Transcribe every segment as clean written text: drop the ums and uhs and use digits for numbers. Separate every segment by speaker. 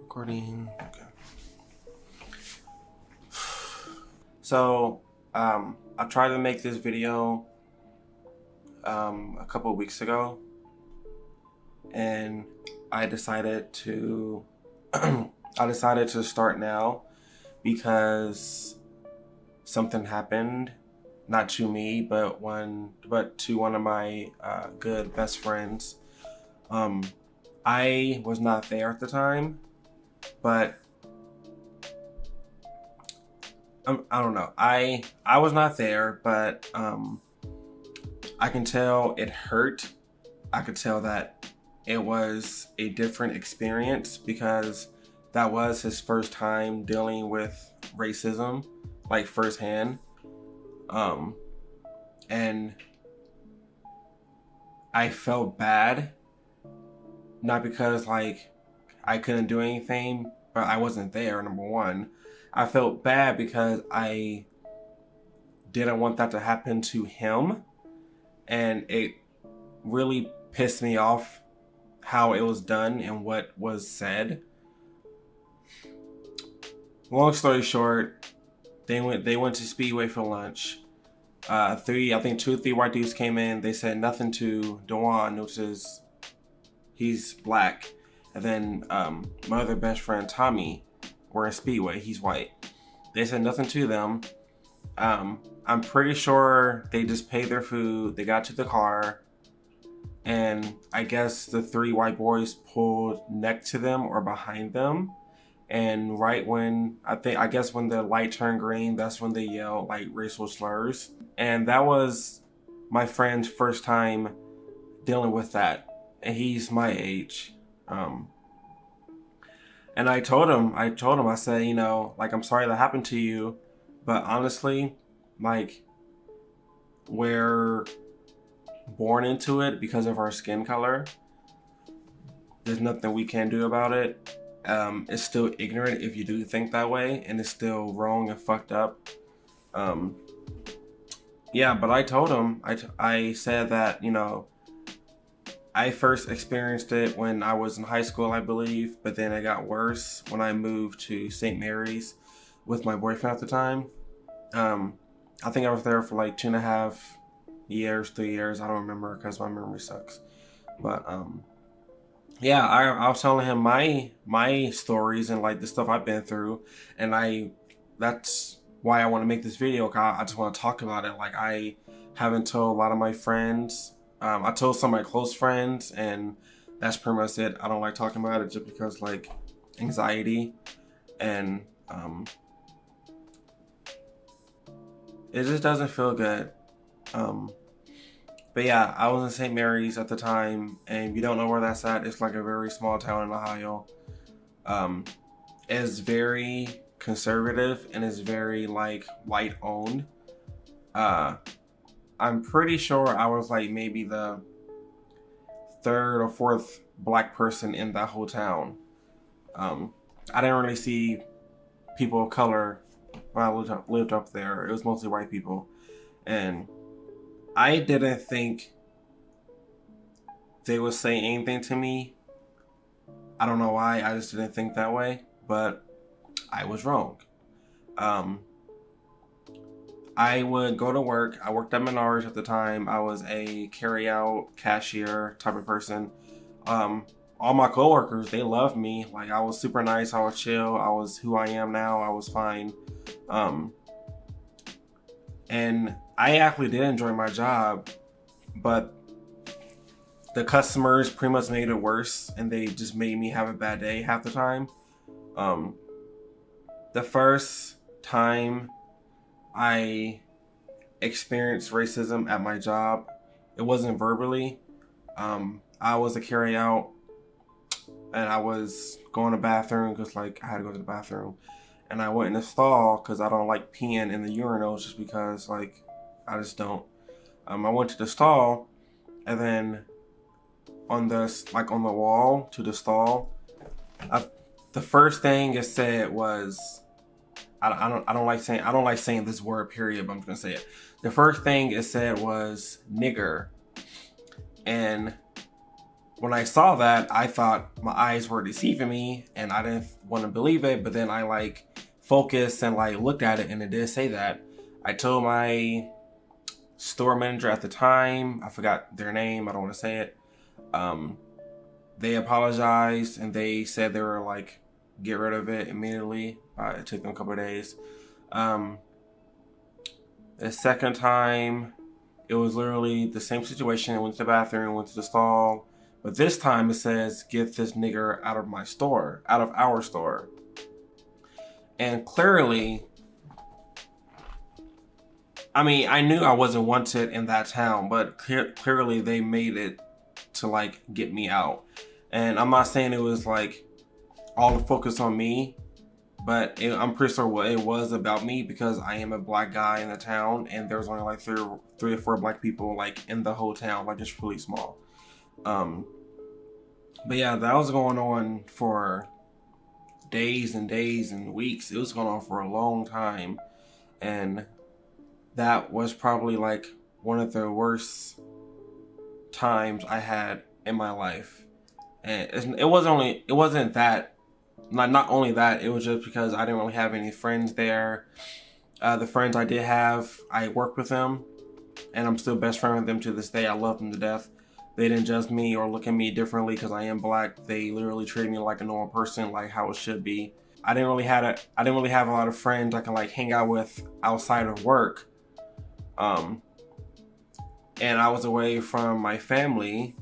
Speaker 1: Recording. Okay. So, I tried to make this video a couple of weeks ago, and I decided to start now because something happened, not to me, but to one of my good best friends. I was not there at the time, but I don't know. I was not there, but I can tell it hurt. I could tell that it was a different experience because that was his first time dealing with racism, like firsthand. And I felt bad, not because like I couldn't do anything, but I wasn't there, number one. I felt bad because I didn't want that to happen to him, and it really pissed me off how it was done and what was said. Long story short, they went to Speedway for lunch. I think 2 or 3 white dudes came in. They said nothing to Dewan, which is, he's black. And then my other best friend, Tommy, were in Speedway. He's white. They said nothing to them. I'm pretty sure they just paid their food. They got to the car. And I guess the 3 white boys pulled next to them or behind them. And right when, I guess when the light turned green, that's when they yelled like racial slurs. And that was my friend's first time dealing with that. And he's my age. And I told him, I said, you know, like, I'm sorry that happened to you, but honestly, like, we're born into it because of our skin color. There's nothing we can do about it. It's still ignorant if you do think that way, and it's still wrong and fucked up. Yeah, but I told him, I said that, you know, I first experienced it when I was in high school, I believe, but then it got worse when I moved to St. Mary's with my boyfriend at the time. I think I was there for like 2.5 years, 3 years. I don't remember because my memory sucks. But yeah, I was telling him my stories and like the stuff I've been through, and that's why I want to make this video. Cause I just want to talk about it. Like, I haven't told a lot of my friends. I told some of my close friends, and that's pretty much it. I don't like talking about it just because, like, anxiety, and it just doesn't feel good. But yeah, I was in St. Mary's at the time, and if you don't know where that's at, it's like a very small town in Ohio. It's very conservative and it's very like white owned. I'm pretty sure I was like maybe the 3rd or 4th black person in that whole town. I didn't really see people of color when I lived up there. It was mostly white people. And I didn't think they would say anything to me. I don't know why, I just didn't think that way, but I was wrong. I would go to work. I worked at Menards at the time. I was a carry-out cashier type of person. All my coworkers, they loved me. Like, I was super nice. I was chill. I was who I am now. I was fine. And I actually did enjoy my job, but the customers pretty much made it worse, and they just made me have a bad day half the time. The first time I experienced racism at my job, it wasn't verbally. I was a carry out, and I was going to the bathroom because like I had to go to the bathroom, and I went in the stall because I don't like peeing in the urinals just because like I just don't. I went to the stall, and then on the wall to the stall, the first thing it said was, I don't like saying this word, period, but I'm just gonna say it. The first thing it said was nigger, and when I saw that, I thought my eyes were deceiving me and I didn't want to believe it. But then I like focused and like looked at it and it did say that. I told my store manager at the time, I forgot their name, I don't want to say it. They apologized and they said they were like, get rid of it immediately. It took them a couple of days. The second time, it was literally the same situation. I went to the bathroom, went to the stall. But this time it says, get this nigger out of my store, out of our store. And clearly, I mean, I knew I wasn't wanted in that town, but clearly they made it to like get me out. And I'm not saying it was like all the focus on me, but I'm pretty sure it was about me because I am a black guy in the town, and there's only like three or four black people like in the whole town. Like it's really small. But yeah, that was going on for days and days and weeks. It was going on for a long time, and that was probably like one of the worst times I had in my life. And it wasn't that. Not only that, it was just because I didn't really have any friends there. The friends I did have, I worked with them, and I'm still best friend with them to this day. I love them to death. They didn't judge me or look at me differently because I am black. They literally treated me like a normal person, like how it should be. I didn't really have a lot of friends I can like hang out with outside of work. And I was away from my family.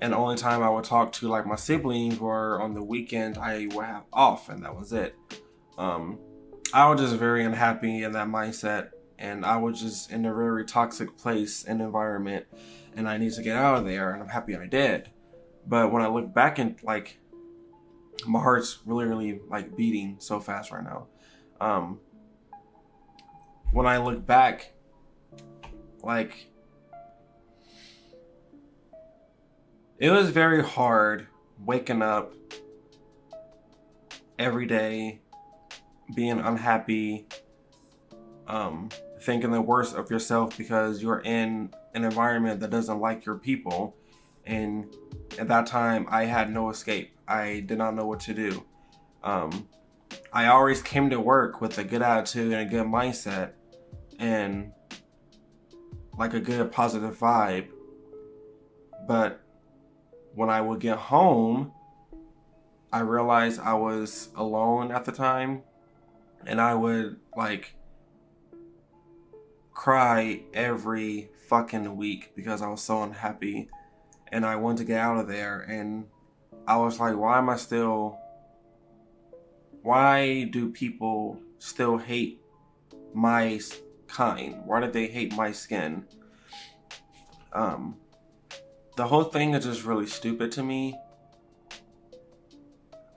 Speaker 1: And the only time I would talk to like my siblings were on the weekend I would have off, and that was it. I was just very unhappy in that mindset, and I was just in a very toxic place and environment, and I need to get out of there, and I'm happy I did. But when I look back and like, my heart's really, really like beating so fast right now. When I look back, like, it was very hard waking up every day, being unhappy, thinking the worst of yourself because you're in an environment that doesn't like your people. And at that time, I had no escape. I did not know what to do. I always came to work with a good attitude and a good mindset and like a good positive vibe. But when I would get home, I realized I was alone at the time, and I would like cry every fucking week because I was so unhappy and I wanted to get out of there. And I was like, why do people still hate my kind? Why do they hate my skin? The whole thing is just really stupid to me.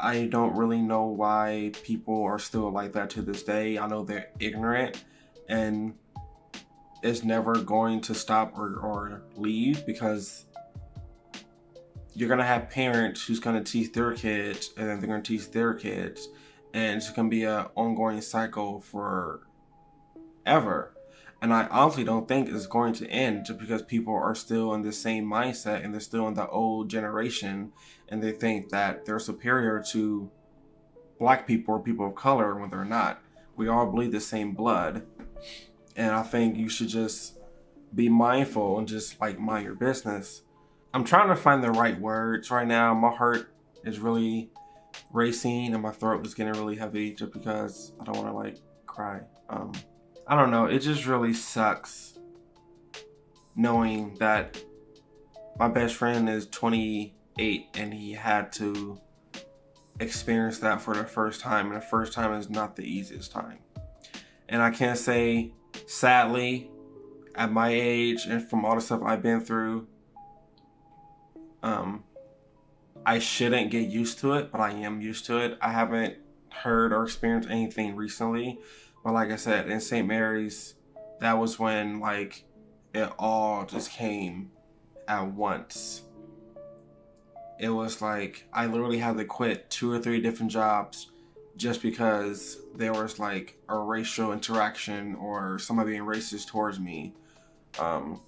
Speaker 1: I don't really know why people are still like that to this day. I know they're ignorant, and it's never going to stop or leave, because you're going to have parents who's going to teach their kids, and then they're going to teach their kids, and it's going to be an ongoing cycle forever. And I honestly don't think it's going to end just because people are still in the same mindset and they're still in the old generation, and they think that they're superior to black people or people of color when they're not. We all bleed the same blood. And I think you should just be mindful and just like mind your business. I'm trying to find the right words right now. My heart is really racing and my throat is getting really heavy just because I don't want to like cry. I don't know. It just really sucks knowing that my best friend is 28 and he had to experience that for the first time. And the first time is not the easiest time. And I can't say, sadly, at my age and from all the stuff I've been through, I shouldn't get used to it, but I am used to it. I haven't heard or experienced anything recently. But like I said, in St. Mary's, that was when like it all just came at once. It was like I literally had to quit 2 or 3 different jobs just because there was like a racial interaction or somebody being racist towards me. And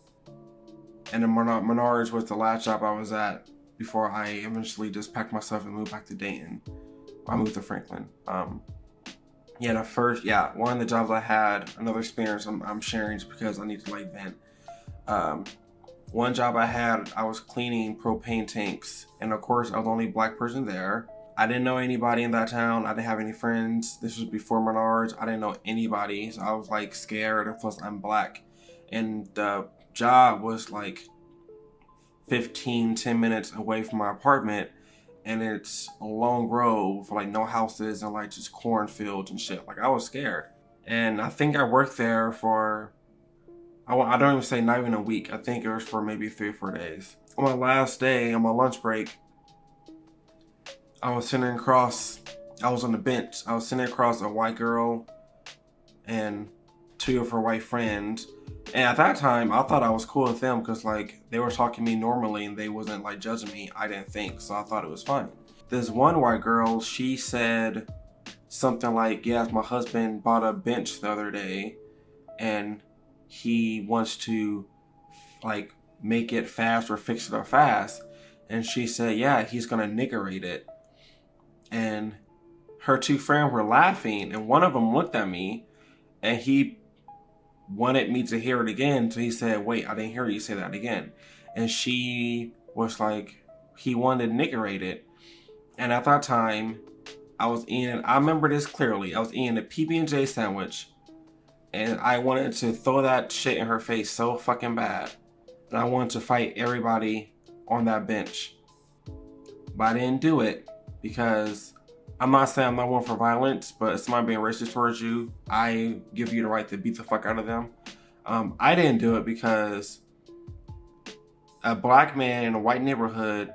Speaker 1: the Menards was the last job I was at. before I eventually just packed myself and moved back to Dayton. I moved to Franklin. One of the jobs I had, another experience I'm sharing just because I need to like vent. One job I had, I was cleaning propane tanks, and of course I was the only black person there. I didn't know anybody in that town. I didn't have any friends. This was before Menards. I didn't know anybody, so I was like scared, and plus I'm black. And the job was like 10 minutes away from my apartment, and it's a long road for like no houses and like just cornfields and shit. Like I was scared. And I think I worked there for, I don't even say not even a week. I think it was for maybe 3 or 4 days. On my last day, on my lunch break, I was on the bench. I was sitting across a white girl and 2 of her white friends. And at that time, I thought I was cool with them because like they were talking to me normally and they wasn't like judging me. I didn't think, so I thought it was fine. This one white girl, she said something like, yes, my husband bought a bench the other day and he wants to like make it fast or fix it up fast. And she said, yeah, he's gonna niggerate it. And her 2 friends were laughing, and one of them looked at me and he wanted me to hear it again. So he said, wait, I didn't hear you say that again. And she was like, he wanted to niggerate it. And at that time, I remember this clearly, I was eating a PB&J sandwich, and I wanted to throw that shit in her face so fucking bad. And I wanted to fight everybody on that bench. But I didn't do it because I'm not saying I'm not one for violence, but if somebody being racist towards you, I give you the right to beat the fuck out of them. I didn't do it because a black man in a white neighborhood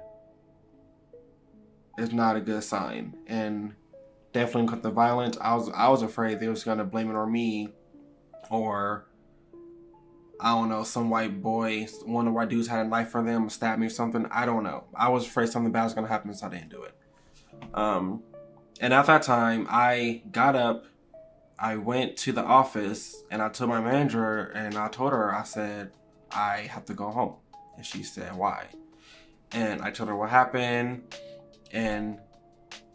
Speaker 1: is not a good sign. And definitely cut the violence. I was afraid they was gonna blame it on me, or I don't know, some white boy, one of the white dudes had a knife for them, stabbed me or something. I don't know. I was afraid something bad was gonna happen, so I didn't do it. And at that time, I got up, I went to the office, and I told my manager, and I told her, I said, I have to go home. And she said, why? And I told her what happened. And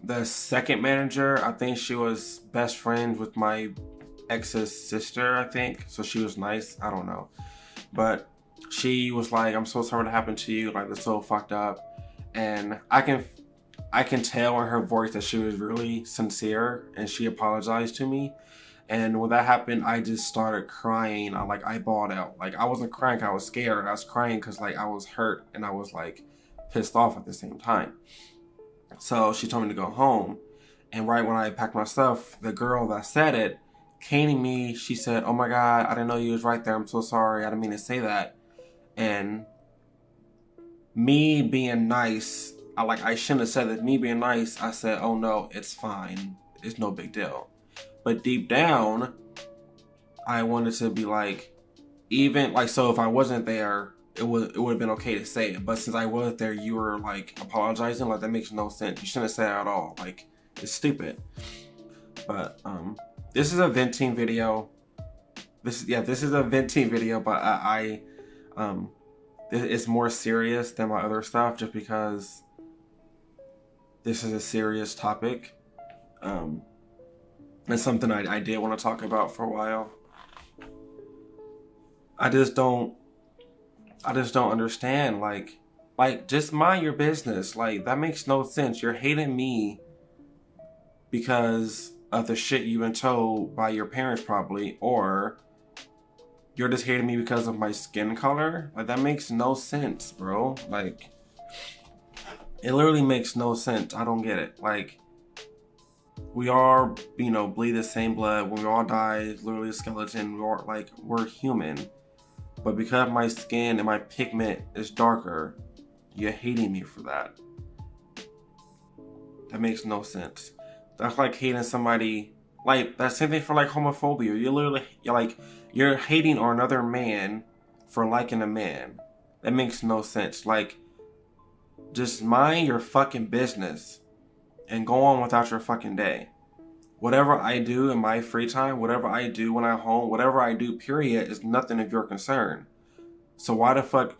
Speaker 1: the second manager, I think she was best friends with my ex's sister, I think. So she was nice. I don't know. But she was like, I'm so sorry what happened to you. Like, it's so fucked up. And I can tell in her voice that she was really sincere, and she apologized to me. And when that happened, I just started crying. I bawled out. Like, I wasn't crying 'cause I was scared. I was crying because like I was hurt and I was like pissed off at the same time. So she told me to go home. And right when I packed my stuff, the girl that said it came to me. She said, oh my God, I didn't know you was right there. I'm so sorry. I didn't mean to say that. And me being nice, I shouldn't have said that. Me being nice, I said, oh no, it's fine. It's no big deal. But deep down, I wanted to be like, even like, so if I wasn't there, it would have been okay to say it. But since I was there, you were like apologizing. Like, that makes no sense. You shouldn't have said it at all. Like, it's stupid. But this is a venting video. This is a venting video. But it's more serious than my other stuff, just because this is a serious topic. It's something I did want to talk about for a while. I just don't understand. Like, just mind your business. Like, that makes no sense. You're hating me because of the shit you've been told by your parents, probably, or you're just hating me because of my skin color. Like, that makes no sense, bro. Like, it literally makes no sense. I don't get it. Like, we all, bleed the same blood. When we all die, literally a skeleton. We're human. But because my skin and my pigment is darker, you're hating me for that. That makes no sense. That's like hating somebody. Like, that's the same thing for like homophobia. You're hating on another man for liking a man. That makes no sense. Like, just mind your fucking business and go on without your fucking day. Whatever I do in my free time, whatever I do when I'm home, whatever I do, period, is nothing of your concern. So why the fuck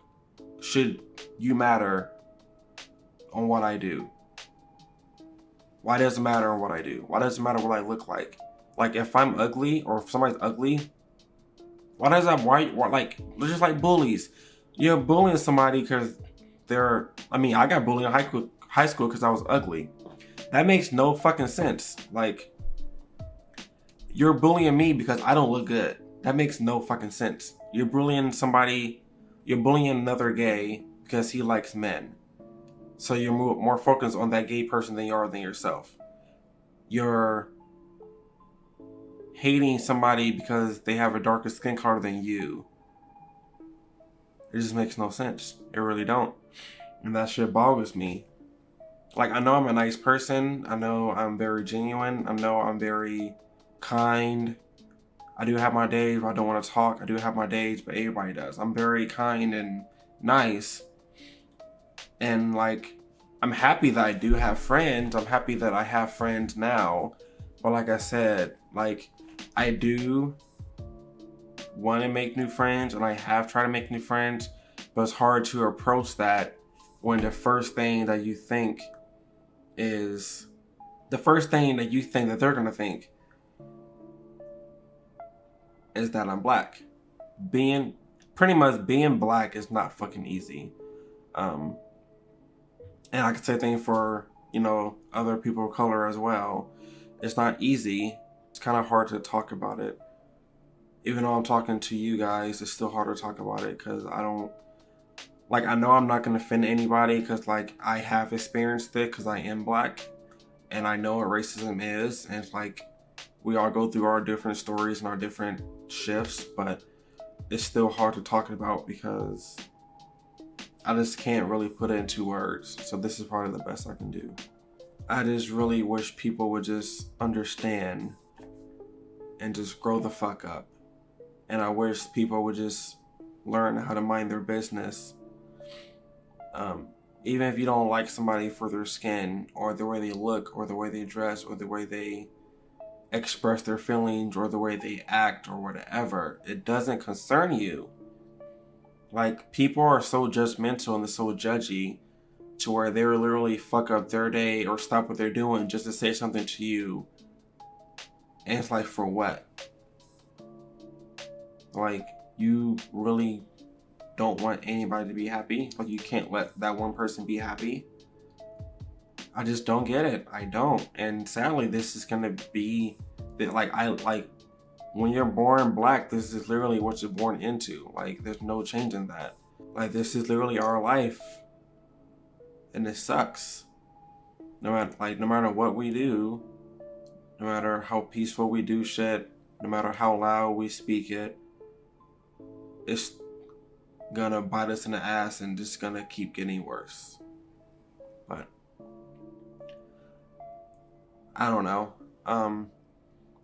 Speaker 1: should you matter on what I do? Why does it matter on what I do? Why does it matter what I look like? Like, if I'm ugly or if somebody's ugly, why does that, why like, they're just like bullies. You're bullying somebody because I got bullied in high school because I was ugly. That makes no fucking sense. Like, you're bullying me because I don't look good. That makes no fucking sense. You're bullying another gay because he likes men. So you're more focused on that gay person than you are than yourself. You're hating somebody because they have a darker skin color than you. It just makes no sense. It really don't. And that shit bothers me. Like, I know I'm a nice person. I know I'm very genuine. I know I'm very kind. I do have my days where I don't want to talk. I do have my days, but everybody does. I'm very kind and nice. And like, I'm happy that I do have friends. I'm happy that I have friends now. But like I said, like, I do want to make new friends, and I have tried to make new friends, but it's hard to approach that when the first thing that you think that they're gonna think is that I'm black. Being black is not fucking easy. And I could say things for, other people of color as well. It's not easy. It's kind of hard to talk about it. Even though I'm talking to you guys, it's still hard to talk about it because I know I'm not going to offend anybody because, like, I have experienced it because I am black and I know what racism is. And it's like, we all go through our different stories and our different shifts, but it's still hard to talk about because I just can't really put it into words. So this is probably the best I can do. I just really wish people would just understand and just grow the fuck up. And I wish people would just learn how to mind their business. Even if you don't like somebody for their skin or the way they look or the way they dress or the way they express their feelings or the way they act or whatever, it doesn't concern you. Like, people are so judgmental and so judgy to where they literally fuck up their day or stop what they're doing just to say something to you. And it's like, for what? Like, you really don't want anybody to be happy? Like, you can't let that one person be happy? I just don't get it. I don't. And sadly, this is gonna be when you're born black, this is literally what you're born into. Like, there's no change in that. Like, this is literally our life. And it sucks. No matter what we do, no matter how peaceful we do shit, no matter how loud we speak it, it's gonna bite us in the ass and just gonna keep getting worse. But I don't know.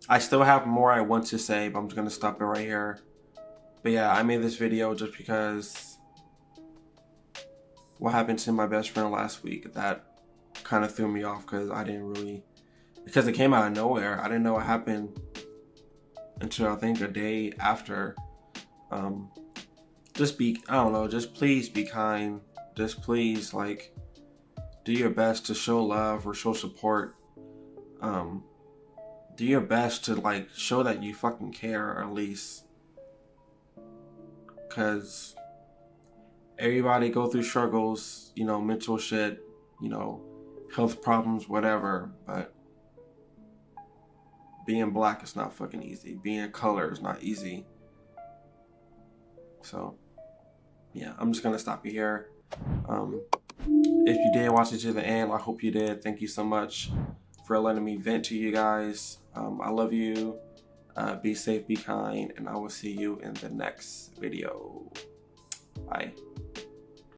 Speaker 1: I still have more I want to say, but I'm just gonna stop it right here. But yeah, I made this video just because what happened to my best friend last week, that kind of threw me off because because it came out of nowhere. I didn't know what happened until I think a day after. Just please be kind. Just please, like, do your best to show love or show support. Do your best to, like, show that you fucking care, at least. Because everybody go through struggles, mental shit, health problems, whatever. But being black is not fucking easy. Being color is not easy. So, yeah, I'm just gonna stop you here. If you did watch it to the end, I hope you did. Thank you so much for letting me vent to you guys. I love you. Be safe, be kind, and I will see you in the next video. Bye.